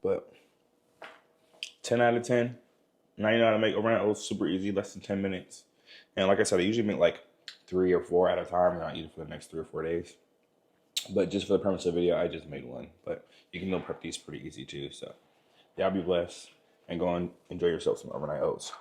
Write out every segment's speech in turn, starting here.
but 10 out of 10. Now you know how to make overnight oats super easy, less than 10 minutes. And like I said, I usually make like 3 or 4 at a time, and I eat it for the next 3 or 4 days. But just for the premise of the video, I just made one. But you can meal prep these pretty easy too. So y'all be blessed and go and enjoy yourself some overnight oats.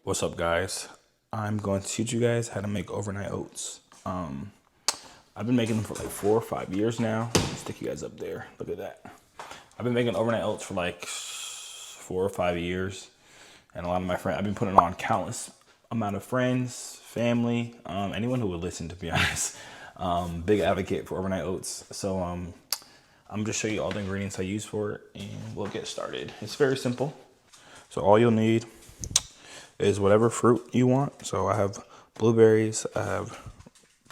What's up, guys? I'm going to teach you guys how to make overnight oats. I've been making them for like 4 or 5 years now. Stick you guys up there. Look at that. I've been making overnight oats for like 4 or 5 years. And a lot of my friends, I've been putting on countless amount of friends, family, anyone who would listen, to be honest. Big advocate for overnight oats. So I'm just show you all the ingredients I use for it, and we'll get started. It's very simple. So all you'll need is whatever fruit you want. So I have blueberries, I have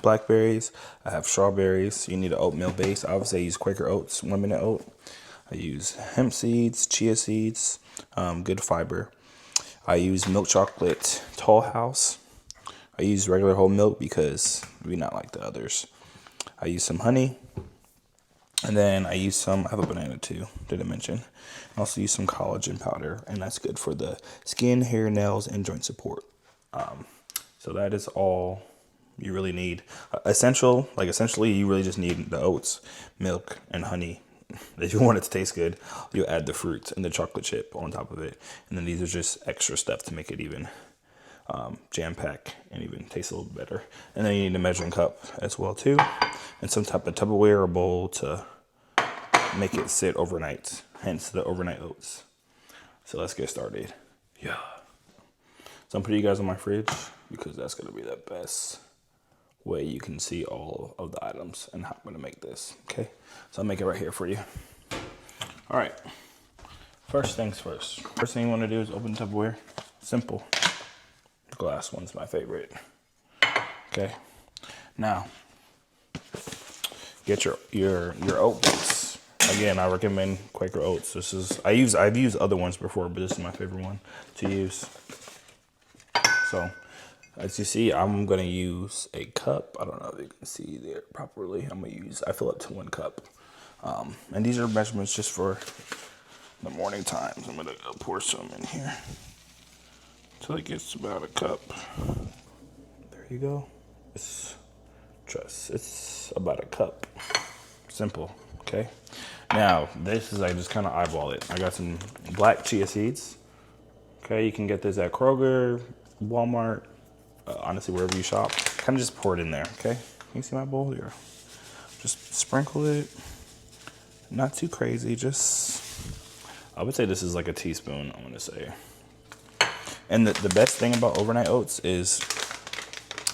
blackberries, I have strawberries. You need an oatmeal base. Obviously I use Quaker Oats 1 minute oat. I use hemp seeds, chia seeds, good fiber. I use milk chocolate Toll House. I use regular whole milk because we not like the others. I use some honey. And then I use I have a banana too, didn't mention. I also use some collagen powder, and that's good for the skin, hair, nails, and joint support. So that is all you really need. Essentially, you really just need the oats, milk, and honey. If you want it to taste good, you add the fruits and the chocolate chip on top of it. And then these are just extra stuff to make it even jam-packed and even taste a little better. And then you need a measuring cup as well too, and some type of Tupperware or bowl to make it sit overnight, hence the overnight oats. So let's get started. Yeah. So I'm putting you guys on my fridge because that's gonna be the best way you can see all of the items and how I'm gonna make this. Okay, so I'll make it right here for you. All right, first things first. First thing you want to do is open Tupperware. Simple. Glass one's my favorite. Okay, now get your oat base. Again, I recommend Quaker Oats. I've used other ones before, but this is my favorite one to use. So as you see, I'm gonna use a cup. I don't know if you can see there properly. I fill up to 1 cup. And these are measurements just for the morning times. I'm gonna pour some in here until it gets about a cup. There you go. It's about a cup. Simple, okay? Now, this is, I just kind of eyeball it. I got some black chia seeds. Okay, you can get this at Kroger, Walmart, honestly, wherever you shop. Kind of just pour it in there, okay? You see my bowl here? Just sprinkle it. Not too crazy, I would say this is like a teaspoon, I'm gonna say. And the best thing about overnight oats is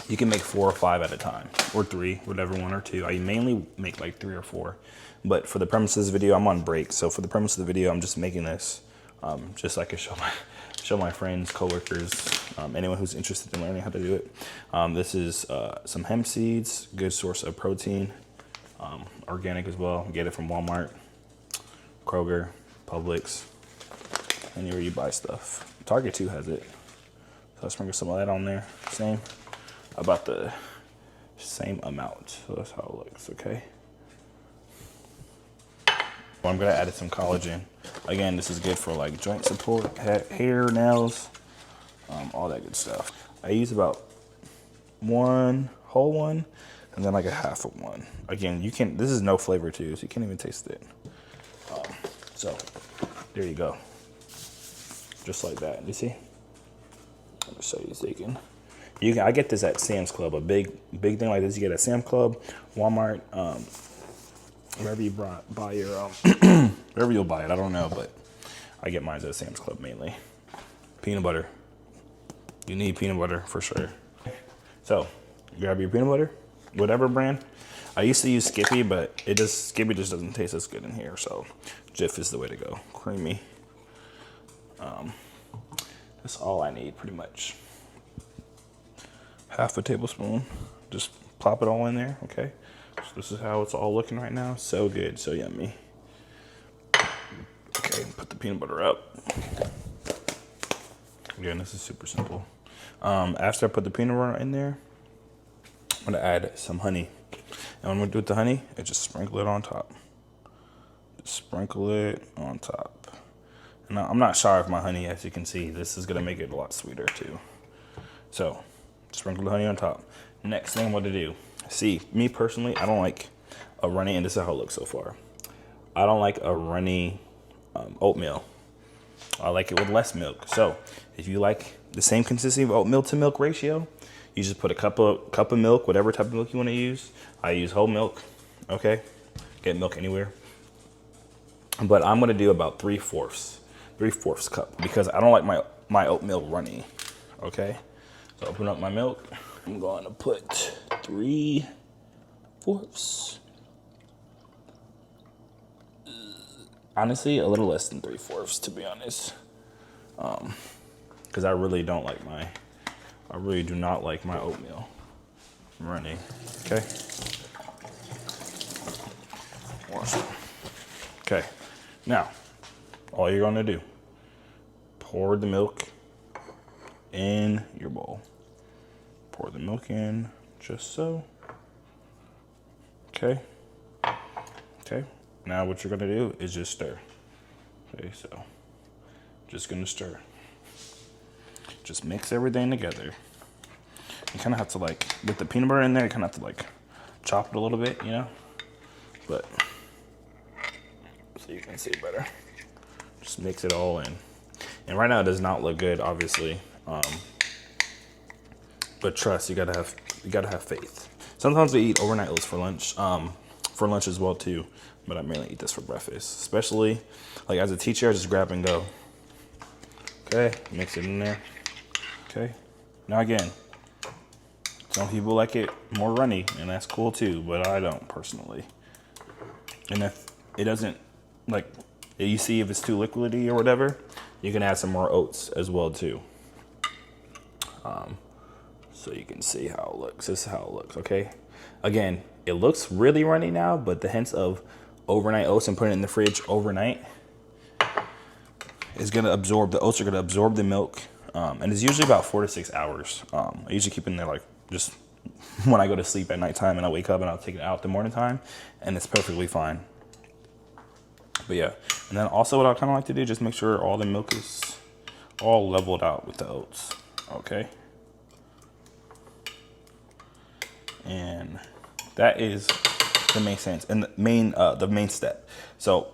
you can make 4 or 5 at a time, or 3, whatever, 1 or 2. I mainly make like 3 or 4, but for the premise of this video, I'm on break. So for the premise of the video, I'm just making this just so I can show my friends, coworkers, anyone who's interested in learning how to do it. This is some hemp seeds, good source of protein, organic as well. Get it from Walmart, Kroger, Publix, anywhere you buy stuff. Target too has it. So I sprinkle some of that on there. About the same amount. So that's how it looks, okay? Well, I'm gonna add some collagen. Again, this is good for like joint support, hair, nails, all that good stuff. I use about 1 whole one and then like a half of one. Again, this is no flavor too, so you can't even taste it. So there you go. Just like that, you see? Let me show you so I get this at Sam's Club. A big thing like this you get at Sam's Club, Walmart, wherever you buy your wherever you'll buy it, I don't know, but I get mine at Sam's Club mainly. Peanut butter. You need peanut butter for sure. So grab your peanut butter, whatever brand. I used to use Skippy, but Skippy just doesn't taste as good in here, so Jif is the way to go. Creamy. That's all I need pretty much. Half a tablespoon. Just plop it all in there, okay? So this is how it's all looking right now. So good, so yummy. Okay, put the peanut butter up. Again, this is super simple. After I put the peanut butter in there, I'm gonna add some honey. And what I'm gonna do with the honey is just sprinkle it on top. Just sprinkle it on top. And I'm not shy of my honey, as you can see. This is gonna make it a lot sweeter too. So, sprinkle the honey on top. Next thing I'm gonna do, see, me personally, I don't like a runny, and this is how it looks so far. I don't like a runny oatmeal. I like it with less milk. So, if you like the same consistency of oatmeal to milk ratio, you just put a cup of milk, whatever type of milk you want to use. I use whole milk, okay? Get milk anywhere. But I'm gonna do about 3/4 cup, because I don't like my oatmeal runny, okay? So open up my milk. I'm going to put 3/4. Honestly, a little less than 3/4, to be honest. Because I really do not like my oatmeal runny, okay? Okay, now, all you're gonna do, pour the milk in your bowl. Pour the milk in, just so. Okay. Okay. Now what you're gonna do is just stir. Okay, so just gonna stir. Just mix everything together. You kind of have to, like, with the peanut butter in there, you kind of have to, like, chop it a little bit, you know? But, so you can see better. Just mix it all in. And right now it does not look good, obviously. But trust, you gotta have faith. Sometimes we eat overnight oats for lunch as well too. But I mainly eat this for breakfast, especially like as a teacher, I just grab and go. Okay, mix it in there. Okay, now again, some people like it more runny, and that's cool too, but I don't personally. And if it doesn't, like, you see if it's too liquidy or whatever, you can add some more oats as well too. So you can see how it looks. This is how it looks, okay? Again, it looks really runny now, but the hints of overnight oats and putting it in the fridge overnight is gonna absorb, the oats are gonna absorb the milk. And it's usually about 4 to 6 hours. I usually keep it in there, like, just when I go to sleep at nighttime, and I wake up and I'll take it out the morning time, and it's perfectly fine. But yeah, and then also what I kind of like to do, just make sure all the milk is all leveled out with the oats, okay? And that is the main sense and the main step. So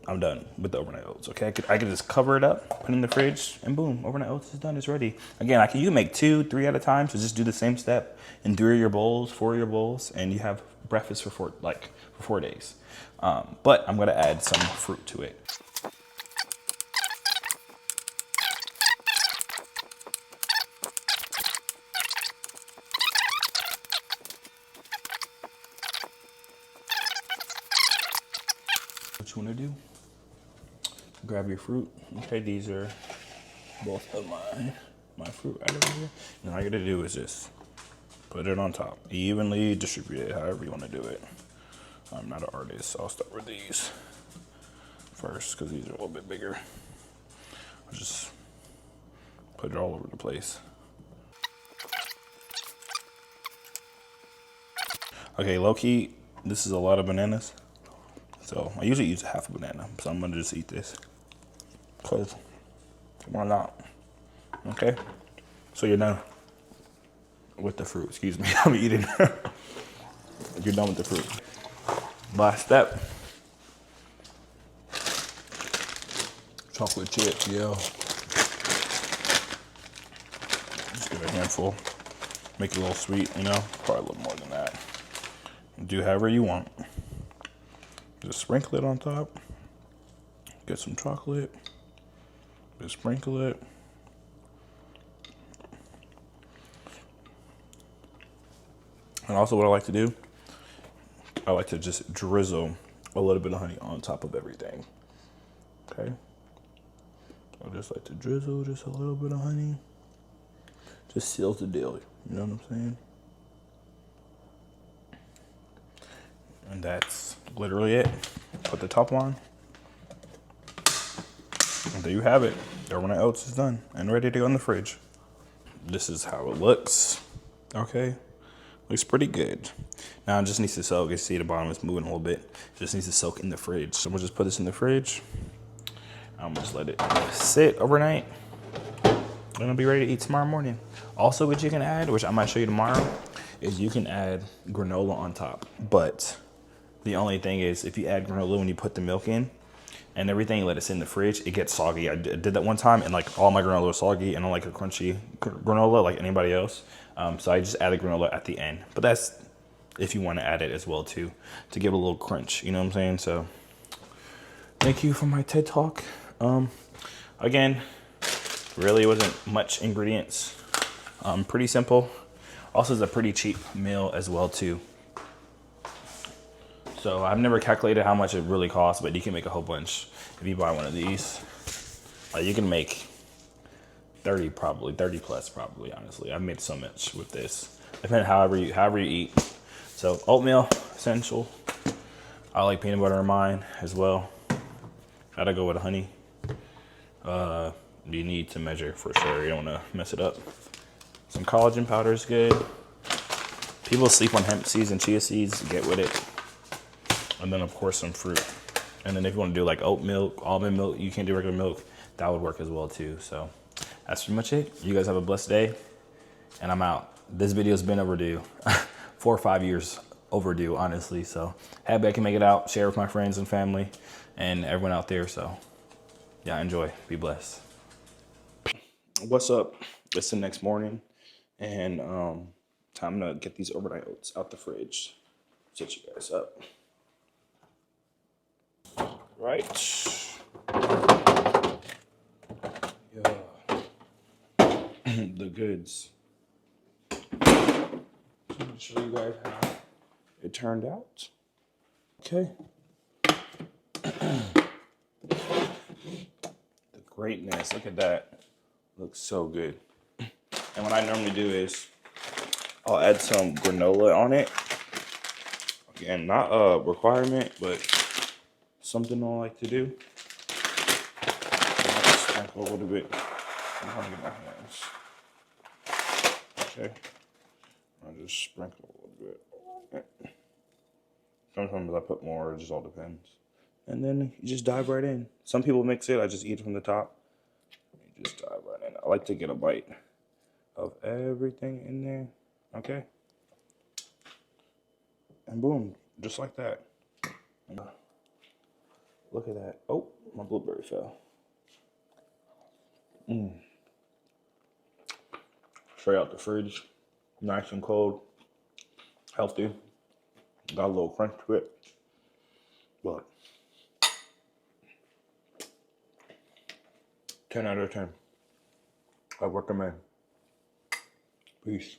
I'm done with the overnight oats, okay? I could just cover it up, put it in the fridge, and boom, overnight oats is done, it's ready. Again, you can make 2, 3 at a time, so just do the same step in 3 of your bowls, 4 of your bowls, and you have breakfast for 4 days. But I'm gonna add some fruit to it. What you wanna do? Grab your fruit. Okay, these are both of my fruit right over here. And all you gotta do is just put it on top. Evenly distribute it, however you wanna do it. I'm not an artist, so I'll start with these first, because these are a little bit bigger. I'll just put it all over the place. Okay, low key, this is a lot of bananas. So I usually use half a banana, so I'm gonna just eat this. Cause why not? Okay, so you're done with the fruit. Excuse me, I'm eating. You're done with the fruit. Last step. Chocolate chip, yeah. Just give it a handful. Make it a little sweet, you know? Probably a little more than that. Do however you want. Just sprinkle it on top. Get some chocolate. Just sprinkle it. And also what I like to do, I like to just drizzle a little bit of honey on top of everything. Okay? I just like to drizzle just a little bit of honey. Just seals the deal. You know what I'm saying? And that's literally it. Put the top on. And there you have it. The overnight oats is done and ready to go in the fridge. This is how it looks. Okay. Looks pretty good. Now it just needs to soak. You see the bottom is moving a little bit. It just needs to soak in the fridge. So we'll just put this in the fridge. I'm just let it sit overnight. And it'll be ready to eat tomorrow morning. Also, what you can add, which I might show you tomorrow, is you can add granola on top. But the only thing is, if you add granola when you put the milk in and everything, let it sit in the fridge, it gets soggy. I did that one time, and like all my granola was soggy, and I don't like a crunchy granola like anybody else. So I just added granola at the end. But that's if you want to add it as well too, to give it a little crunch. You know what I'm saying? So thank you for my TED Talk. Again, really wasn't much ingredients. Pretty simple. Also, it's a pretty cheap meal as well too. So I've never calculated how much it really costs, but you can make a whole bunch if you buy one of these. You can make 30 plus probably, honestly. I've made so much with this. Depending however you eat. So oatmeal, essential. I like peanut butter in mine as well. Gotta go with honey. You need to measure for sure. You don't wanna mess it up. Some collagen powder is good. People sleep on hemp seeds and chia seeds, get with it. And then of course some fruit. And then if you want to do like oat milk, almond milk, you can't do regular milk, that would work as well too. So that's pretty much it. You guys have a blessed day, and I'm out. This video's been overdue. 4 or 5 years overdue, honestly. So happy I can make it out, share with my friends and family and everyone out there. So yeah, enjoy, be blessed. What's up? It's the next morning, and time to get these overnight oats out the fridge. Set you guys up. Right. Yeah. The goods. Let me show you guys how it turned out. Okay. The greatness. Look at that. Looks so good. And what I normally do is I'll add some granola on it. Again, not a requirement, but something I like to do. I'll just sprinkle a little bit. I'm trying to get my hands. Okay. I'll just sprinkle a little bit. Sometimes I put more, it just all depends. And then you just dive right in. Some people mix it, I just eat it from the top. You just dive right in. I like to get a bite of everything in there. Okay. And boom, just like that. Look at that. Oh, my blueberry fell. Straight out the fridge. Nice and cold. Healthy. Got a little crunch to it. But 10 out of 10. I recommend. Peace.